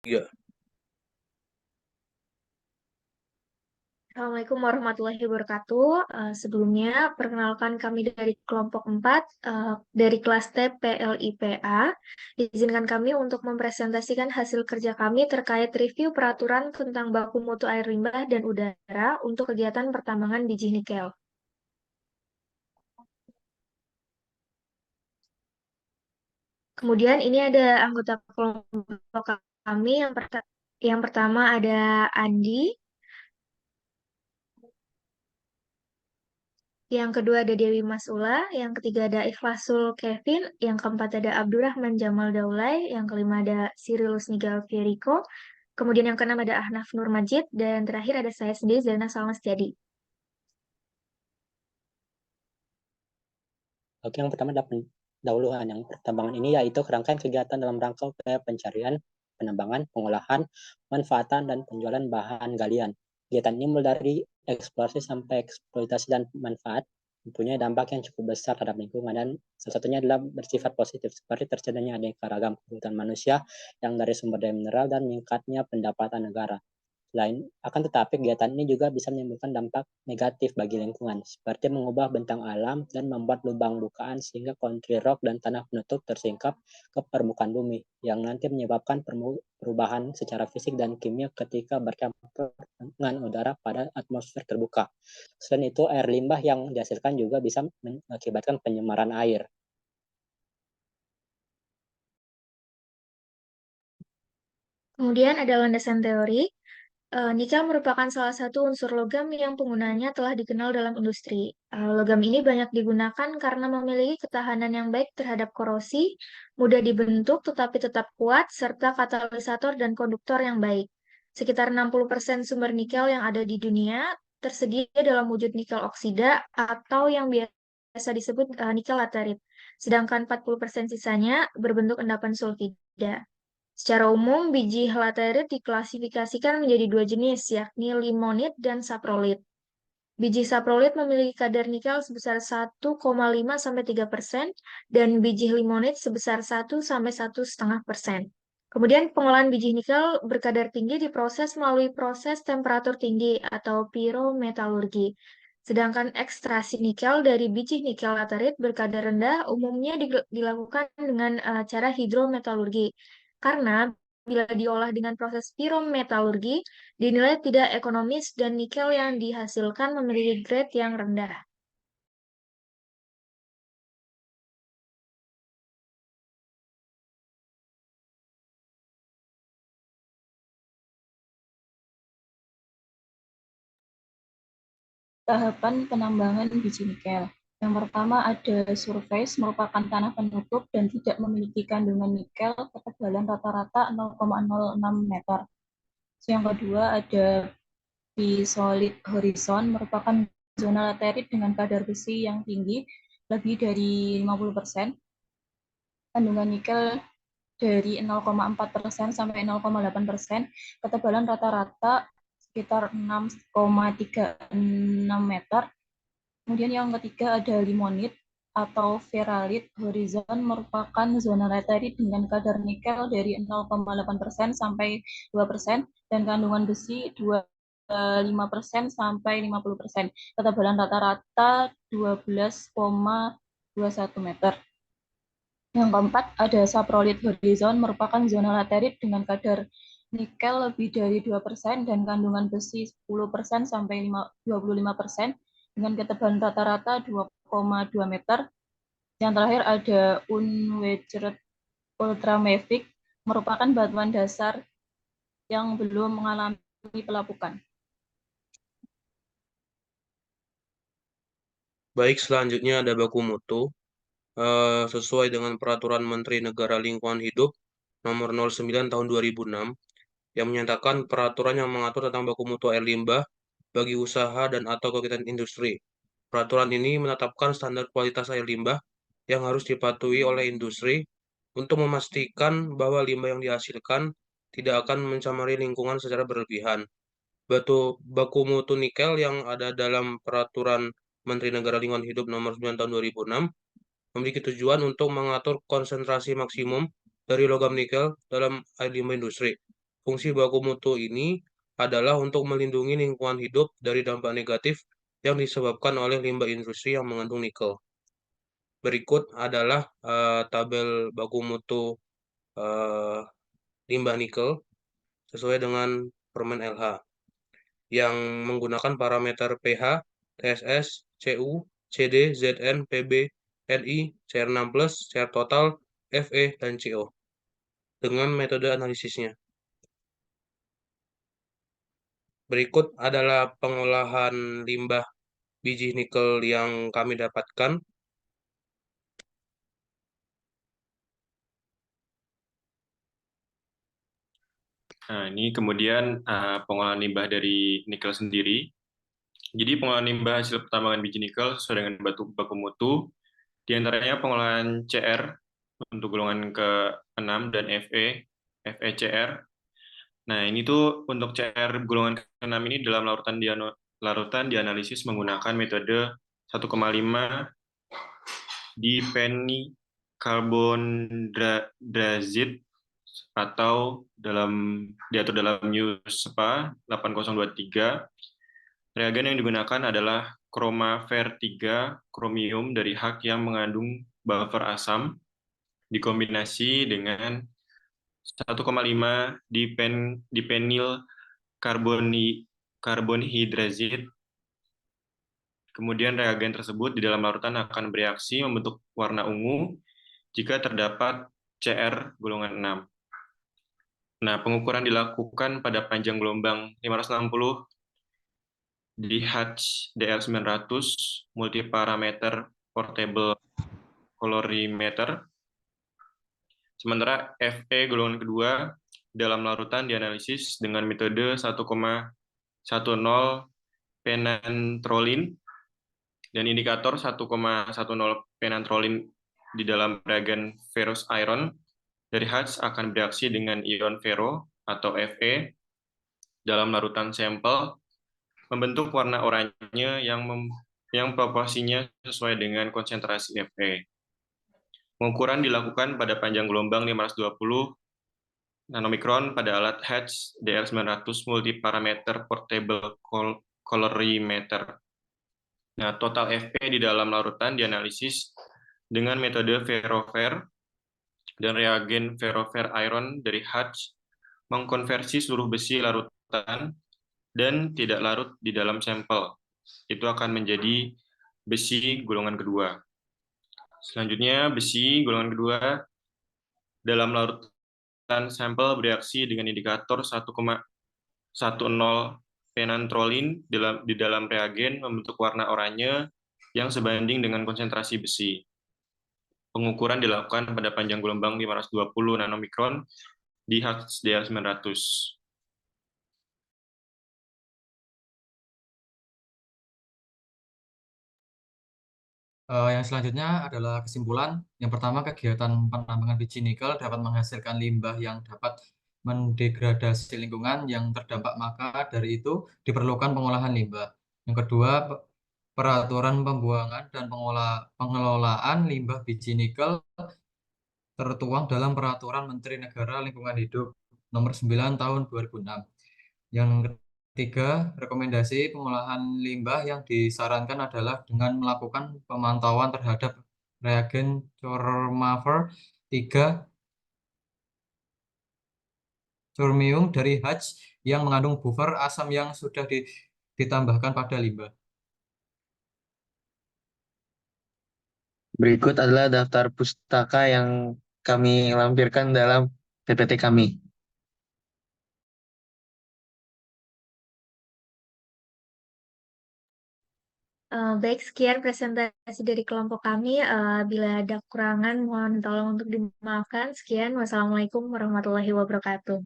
Iya. Assalamualaikum warahmatullahi wabarakatuh. Sebelumnya, perkenalkan kami dari kelompok 4 dari kelas T PLIPA. Izinkan kami untuk mempresentasikan hasil kerja kami terkait review peraturan tentang baku mutu air limbah dan udara untuk kegiatan pertambangan biji nikel. Kemudian ini ada anggota kelompok kami. Yang pertama ada Andi, yang kedua ada Dewi Masula, yang ketiga ada Ikhlasul Kevin, yang keempat ada Abdurrahman Jamal Daulay, yang kelima ada Cyrillus Nigal Fieriko, kemudian yang keenam ada Ahnaf Nur Majid, dan terakhir ada saya sendiri, Zaina Salmas Jadi. Oke, yang pertama adalah pendahuluan. Yang pertambangan ini yaitu rangkaian kegiatan dalam rangka upaya pencarian, penambangan, pengolahan, manfaatan, dan penjualan bahan galian. Kegiatan ini mulai dari eksplorasi sampai eksploitasi dan manfaat, mempunyai dampak yang cukup besar terhadap lingkungan, dan salah satunya adalah bersifat positif, seperti terciptanya aneka ragam kebutuhan manusia yang dari sumber daya mineral dan meningkatnya pendapatan negara. Akan tetapi kegiatan ini juga bisa menimbulkan dampak negatif bagi lingkungan, seperti mengubah bentang alam dan membuat lubang bukaan sehingga country rock dan tanah penutup tersingkap ke permukaan bumi, yang nanti menyebabkan perubahan secara fisik dan kimia ketika bercampur dengan udara pada atmosfer terbuka. Selain itu, air limbah yang dihasilkan juga bisa mengakibatkan pencemaran air. Kemudian ada landasan teori. Nikel merupakan salah satu unsur logam yang penggunanya telah dikenal dalam industri. Logam ini banyak digunakan karena memiliki ketahanan yang baik terhadap korosi, mudah dibentuk tetapi tetap kuat, serta katalisator dan konduktor yang baik. Sekitar 60% sumber nikel yang ada di dunia tersedia dalam wujud nikel oksida atau yang biasa disebut nikel laterit. Sedangkan 40% sisanya berbentuk endapan sulfida. Secara umum, biji laterit diklasifikasikan menjadi dua jenis, yakni limonit dan saprolit. Biji saprolit memiliki kadar nikel sebesar 1,5-3% dan biji limonit sebesar 1-1,5%. Kemudian pengolahan biji nikel berkadar tinggi diproses melalui proses temperatur tinggi atau pirometalurgi. Sedangkan ekstraksi nikel dari biji nikel laterit berkadar rendah umumnya dilakukan dengan cara hidrometalurgi. Karena bila diolah dengan proses pirometalurgi, dinilai tidak ekonomis dan nikel yang dihasilkan memiliki grade yang rendah. Tahapan penambangan biji nikel. Yang pertama ada surface, merupakan tanah penutup dan tidak memiliki kandungan nikel, ketebalan rata-rata 0,06 meter. Yang kedua ada solid horizon, merupakan zona laterit dengan kadar besi yang tinggi, lebih dari 50%. Kandungan nikel dari 0,4% sampai 0,8%, ketebalan rata-rata sekitar 6,36 meter. Kemudian yang ketiga ada limonit atau feralit horizon, merupakan zona laterit dengan kadar nikel dari 0,8% sampai 2% dan kandungan besi 5% sampai 50%. Ketebalan rata-rata 12,21 meter. Yang keempat ada saprolit horizon, merupakan zona laterit dengan kadar nikel lebih dari 2% dan kandungan besi 10% sampai 25% dengan ketebalan rata-rata 2,2 meter. Yang terakhir ada unweathered ultramafic, merupakan batuan dasar yang belum mengalami pelapukan. Baik, selanjutnya ada baku mutu. Sesuai dengan Peraturan Menteri Negara Lingkungan Hidup Nomor 09 Tahun 2006 yang menyatakan peraturan yang mengatur tentang baku mutu air limbah bagi usaha dan atau kegiatan industri. Peraturan ini menetapkan standar kualitas air limbah yang harus dipatuhi oleh industri untuk memastikan bahwa limbah yang dihasilkan tidak akan mencemari lingkungan secara berlebihan. Baku mutu nikel yang ada dalam Peraturan Menteri Negara Lingkungan Hidup Nomor 9 Tahun 2006 memiliki tujuan untuk mengatur konsentrasi maksimum dari logam nikel dalam air limbah industri. Fungsi baku mutu ini adalah untuk melindungi lingkungan hidup dari dampak negatif yang disebabkan oleh limbah industri yang mengandung nikel. Berikut adalah tabel baku mutu limbah nikel sesuai dengan permen LH yang menggunakan parameter pH, TSS, Cu, CD, Zn, Pb, Ni, Cr6+, Cr total, Fe, dan Co dengan metode analisisnya. Berikut adalah pengolahan limbah biji nikel yang kami dapatkan. Nah, ini kemudian pengolahan limbah dari nikel sendiri. Jadi pengolahan limbah hasil pertambangan biji nikel sesuai dengan baku mutu, diantaranya pengolahan CR untuk golongan ke-6 dan FeCr. Nah, ini tuh untuk CR golongan ke-6 ini dalam larutan dianalisis menggunakan metode 1,5 diphenycarbondrazit atau diatur dalam USPA 8023. Reagen yang digunakan adalah Chromafer 3 kromium dari HAK yang mengandung buffer asam dikombinasi dengan 1,5 dipenyl karbonhidrazit. Kemudian reagen tersebut di dalam larutan akan bereaksi membentuk warna ungu jika terdapat CR golongan 6. Nah, pengukuran dilakukan pada panjang gelombang 560 di Hatch DR900 multiparameter portable colorimeter. Sementara Fe golongan kedua dalam larutan dianalisis dengan metode 1,10 penantrolin dan indikator 1,10 penantrolin di dalam reagen ferrous iron dari Hatch akan bereaksi dengan ion ferro atau Fe dalam larutan sampel membentuk warna oranye yang proporsinya sesuai dengan konsentrasi Fe. Pengukuran dilakukan pada panjang gelombang 520 nanomikron pada alat Hatch DR900 multiparameter portable colorimeter. Nah, total Fe di dalam larutan dianalisis dengan metode ferrofer dan reagen ferrofer iron dari Hatch mengkonversi seluruh besi larutan dan tidak larut di dalam sampel. Itu akan menjadi besi golongan kedua. Selanjutnya, besi golongan kedua dalam larutan sampel bereaksi dengan indikator 1,10 penantrolin di dalam reagen membentuk warna oranye yang sebanding dengan konsentrasi besi. Pengukuran dilakukan pada panjang gelombang 520 nanomikron di Hatch DR900. Yang selanjutnya adalah kesimpulan. Yang pertama, kegiatan penambangan biji nikel dapat menghasilkan limbah yang dapat mendegradasi lingkungan yang terdampak, maka dari itu diperlukan pengolahan limbah. Yang kedua, peraturan pembuangan dan pengelolaan limbah biji nikel tertuang dalam Peraturan Menteri Negara Lingkungan Hidup Nomor 9 Tahun 2006. Yang ketiga, rekomendasi pengolahan limbah yang disarankan adalah dengan melakukan pemantauan terhadap reagen Chromafer 3 chromium dari Hatch yang mengandung buffer asam yang sudah ditambahkan pada limbah. Berikut adalah daftar pustaka yang kami lampirkan dalam PPT kami. Baik, sekian presentasi dari kelompok kami. Bila ada kekurangan, mohon tolong untuk dimaafkan. Sekian, wassalamualaikum warahmatullahi wabarakatuh.